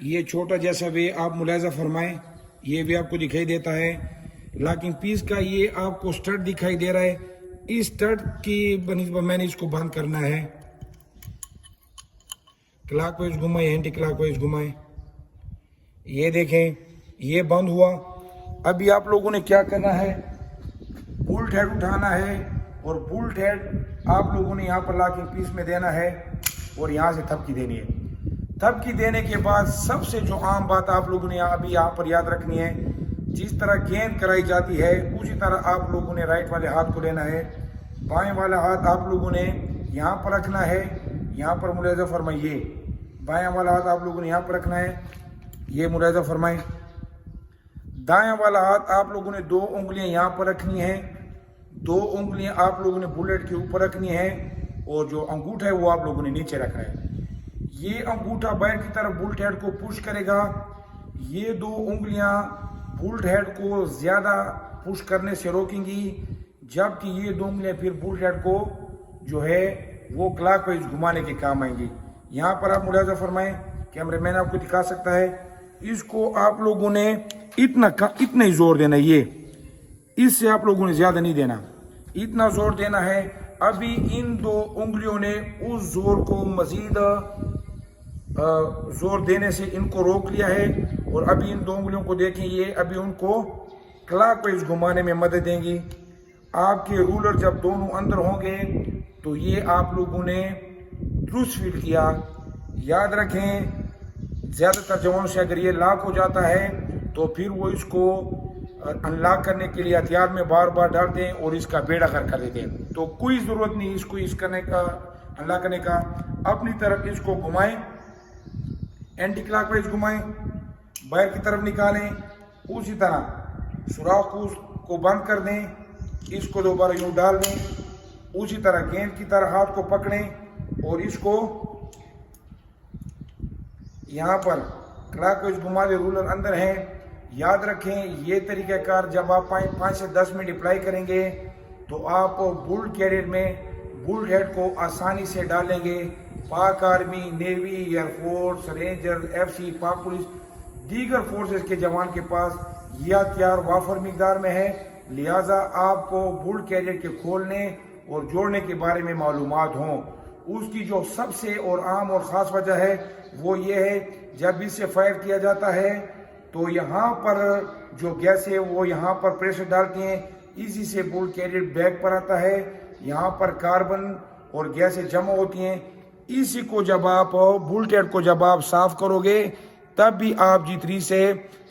یہ چھوٹا جیسا وے آپ ملاحظہ فرمائیں، یہ بھی آپ کو دکھائی دیتا ہے، لاکنگ پیس کا یہ آپ کو سٹڈ دکھائی دے رہا ہے، اس سٹڈ کی بنسبت میں نے اس کو بند کرنا ہے، کلاک وائز گھمائیں، اینٹی کلاک وائز گھمائیں، یہ دیکھیں یہ بند ہوا۔ ابھی آپ لوگوں نے کیا کرنا ہے، بولٹ ہیڈ اٹھانا ہے اور بولٹ ہیڈ آپ لوگوں نے یہاں پر لاکنگ پیس میں دینا ہے اور یہاں سے تھپکی دینی ہے۔ تھپکی دینے کے بعد سب سے جو عام بات آپ لوگوں نے ابھی یہاں پر یاد رکھنی ہے، جس طرح گیند کرائی جاتی ہے اسی طرح آپ لوگوں نے رائٹ والے ہاتھ کو لینا ہے، بائیں والا ہاتھ آپ لوگوں نے یہاں پر رکھنا ہے، یہاں پر ملاحظہ فرمائیے، بائیں والا ہاتھ آپ لوگوں نے یہاں پر رکھنا ہے، یہ ملاحظہ فرمائیں، دائیں والا ہاتھ آپ لوگوں نے 2 انگلیاں یہاں پر رکھنی ہیں، 2 انگلیاں آپ لوگوں نے بلیٹ کے اوپر رکھنی ہے اور جو انگوٹھا ہے وہ آپ لوگوں نے نیچے رکھنا ہے۔ یہ انگوٹھا باہر کی طرف بولٹ ہیڈ کو پش کرے گا، یہ 2 انگلیاں بولٹ ہیڈ کو زیادہ پش کرنے سے روکیں گی، جبکہ یہ 2 انگلیاں پھر بولٹ ہیڈ کو جو ہے وہ کلاک وائز گھمانے کے کام آئیں گی۔ یہاں پر آپ ملاحظہ فرمائیں، کیمرہ مین آپ کو دکھا سکتا ہے، اس کو آپ لوگوں نے اتنا ہی زور دینا ہے، یہ اس سے آپ لوگوں نے زیادہ نہیں دینا، اتنا زور دینا ہے۔ ابھی ان 2 انگلیوں نے اس زور کو مزید زور دینے سے ان کو روک لیا ہے، اور ابھی ان 2 انگلیوں کو دیکھیں، یہ ابھی ان کو کلاک وائز گھمانے میں مدد دیں گی۔ آپ کے رولر جب دونوں اندر ہوں گے تو یہ آپ لوگوں نے درست فیٹ کیا۔ یاد رکھیں زیادہ تر جوانوں سے اگر یہ لاک ہو جاتا ہے تو پھر وہ اس کو انلاک کرنے کے لیے ہتھیار میں بار بار ڈال دیں اور اس کا بیڑا غرق کر دیتے ہیں، تو کوئی ضرورت نہیں اس کو کرنے کا، انلاک کرنے کا۔ اپنی طرف اس کو گھمائیں، اینٹی کلاک وائز گھمائیں، باہر کی طرف نکالیں، اسی طرح سوراخ کو بند کر دیں، اس کو دوبارہ یوں ڈال دیں، اسی طرح گیند کی طرح ہاتھ کو پکڑیں اور اس کو یہاں پر کلاک وائز گھما دیں، رولر اندر ہے۔ یاد رکھیں یہ طریقہ کار جب آپ 5 سے 10 منٹ اپلائی کریں گے تو آپ بولٹ کیریئر میں بولٹ ہیڈ کو آسانی سے ڈالیں گے۔ Pak army, navy, air force, ranger, F C, Pak police, دیگر فورسز کے جوان کے پاس یہ ہتھیار وافر مقدار میں ہے، لہٰذا آپ کو بولٹ کیریئر کے کھولنے اور جوڑنے کے بارے میں معلومات ہوں۔ اس کی جو سب سے اور عام اور خاص وجہ ہے وہ یہ ہے، جب اس سے فائر کیا جاتا ہے تو یہاں پر جو گیس ہے وہ یہاں پر پریشر ڈالتی ہیں، اسی سے بولٹ کیریئر بیک پر آتا ہے، یہاں پر کاربن اور گیسیں جمع ہوتی ہیں، اسی کو جب آپ بولٹ ہیڈ کو جب آپ صاف کرو گے تب بھی آپ G3 سے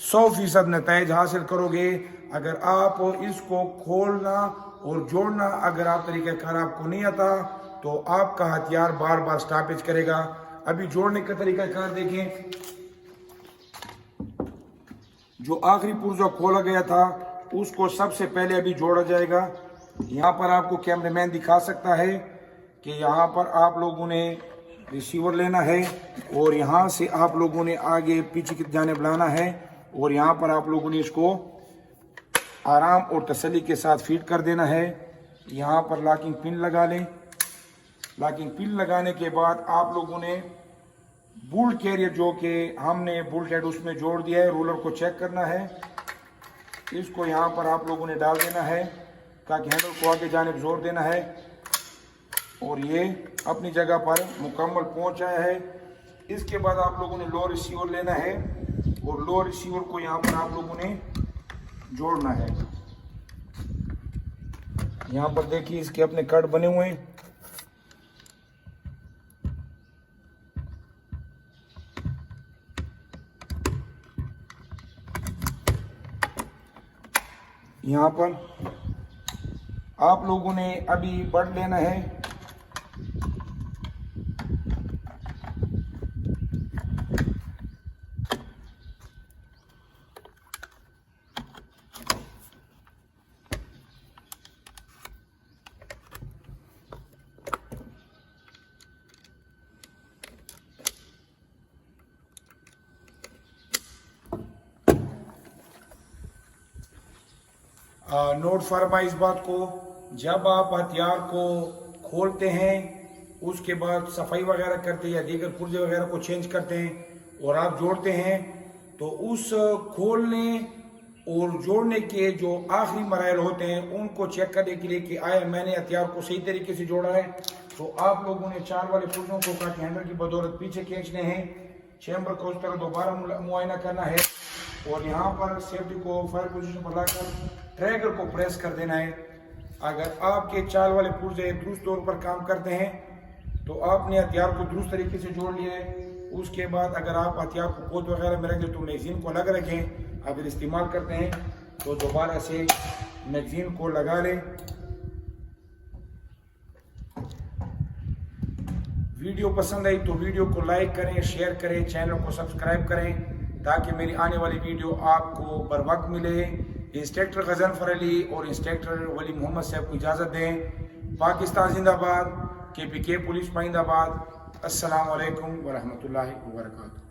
100% نتائج حاصل کرو گے۔ اگر آپ اس کو کھولنا اور جوڑنا اگر آپ طریقہ کار آپ کو نہیں آتا تو آپ کا ہتھیار بار بار سٹاپیج کرے گا۔ ابھی جوڑنے کا طریقہ کار دیکھیں، جو آخری پرزہ کھولا گیا تھا اس کو سب سے پہلے ابھی جوڑا جائے گا۔ یہاں پر آپ کو کیمرہ مین دکھا سکتا ہے کہ یہاں پر آپ لوگوں نے ریسیور لینا ہے اور یہاں سے آپ لوگوں نے آگے پیچھے کی جانب لانا ہے اور یہاں پر آپ لوگوں نے اس کو آرام اور تسلی کے ساتھ فیٹ کر دینا ہے۔ یہاں پر لاکنگ پن لگا لیں، لاکنگ پن لگانے کے بعد آپ لوگوں نے بولٹ کیریئر جو کہ ہم نے بولٹ ہیڈ اس میں جوڑ دیا ہے، رولر کو چیک کرنا ہے، اس کو یہاں پر آپ لوگوں نے ڈال دینا ہے تاکہ ہینڈل کو آگے جانب زور دینا ہے، اور یہ اپنی جگہ پر مکمل پہنچ آیا ہے۔ اس کے بعد آپ لوگوں نے لو ریسیور لینا ہے اور لو ریسیور کو یہاں پر آپ لوگوں نے جوڑنا ہے۔ یہاں پر دیکھیے اس کے اپنے کٹ بنے ہوئے ہیں، یہاں پر آپ لوگوں نے ابھی بڑھ لینا ہے، نوٹ فرما اس بات کو، جب آپ ہتھیار کو کھولتے ہیں اس کے بعد صفائی وغیرہ کرتے ہیں یا دیگر پرزے وغیرہ کو چینج کرتے ہیں اور آپ جوڑتے ہیں تو اس کھولنے اور جوڑنے کے جو آخری مراحل ہوتے ہیں ان کو چیک کرنے کے لیے کہ آیا میں نے ہتھیار کو صحیح طریقے سے جوڑا ہے، تو آپ لوگوں نے 4 والے پرزوں کو کاٹ ہینڈل کی بدولت پیچھے کھینچنے ہیں، چیمبر کو اس طرح دوبارہ معائنہ کرنا ہے اور یہاں پر سیفٹی کو فائر پوزیشن پر لا کر ٹریگر کو پریس کر دینا ہے۔ اگر آپ کے 4 والے پرزے درست طور پر کام کرتے ہیں تو آپ نے ہتھیار کو درست طریقے سے جوڑ لیا ہے۔ اس کے بعد اگر آپ ہتھیار کو کوت وغیرہ میں رکھیں تو میگزین کو الگ رکھیں، اگر استعمال کرتے ہیں تو دوبارہ سے میگزین کو لگا لیں۔ ویڈیو پسند آئی تو ویڈیو کو لائک کریں، شیئر کریں، چینل کو سبسکرائب کریں تاکہ میری آنے والی ویڈیو آپ کو بر وقت ملے۔ انسٹرکٹر غضنفر علی اور انسٹرکٹر ولی محمد صاحب کو اجازت دیں۔ پاکستان زندہ باد، KPK پولیس پائند آباد۔ السلام علیکم ورحمۃ اللہ وبرکاتہ۔